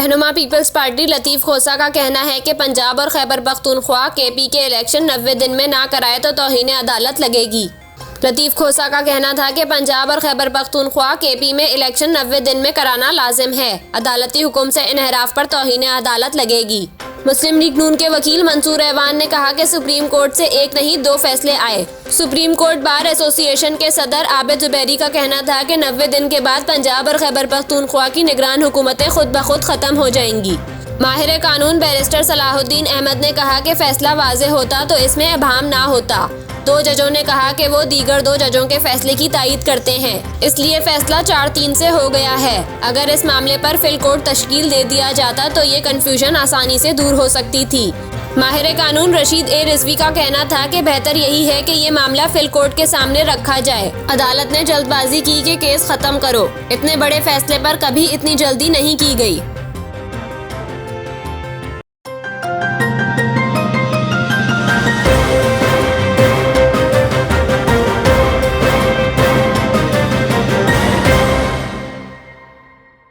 रहनुमा peoples party लतीफ़ खोसा का कहना है कि पंजाब और खैबर पख्तूनख्वा केपी के इलेक्शन 90 दिन में ना कराए तो तौहीन अदालत लगेगी। लतीफ़ खोसा का कहना था कि पंजाब और खैबर पख्तूनख्वा केपी में इलेक्शन 90 दिन में कराना लाजिम है। अदालती हुक्म से इनहराफ पर तौहीन अदालत लगेगी। मुस्लिम लीग नून के वकील मंसूर ऐवान ने कहा कि सुप्रीम कोर्ट से एक नहीं 2 फैसले आए। सुप्रीम कोर्ट बार एसोसिएशन के सदर आबिद जुबैरी का कहना था कि 90 दिन के बाद पंजाब और खैबर पख्तूनख्वा की निगरान हुकूमतें खुद ब खुद खत्म हो जाएंगी। माहिर कानून बैरिस्टर सलाहुद्दीन अहमद ने कहा कि फैसला वाज़ेह होता तो इसमें अभाम ना होता। 2 जजों ने कहा कि वो दीगर 2 जजों के फैसले की तायीद करते हैं, इसलिए फैसला 4-3 से हो गया है। अगर इस मामले पर फिल कोर्ट तश्कील दे दिया जाता तो ये कन्फ्यूजन आसानी से दूर हो सकती थी। माहिर कानून रशीद ए रिजवी का कहना था कि बेहतर यही है कि ये मामला फिल कोर्ट के सामने रखा जाए। अदालत ने जल्दबाजी की कि केस खत्म करो। इतने बड़े फैसले पर कभी इतनी जल्दी नहीं की गई।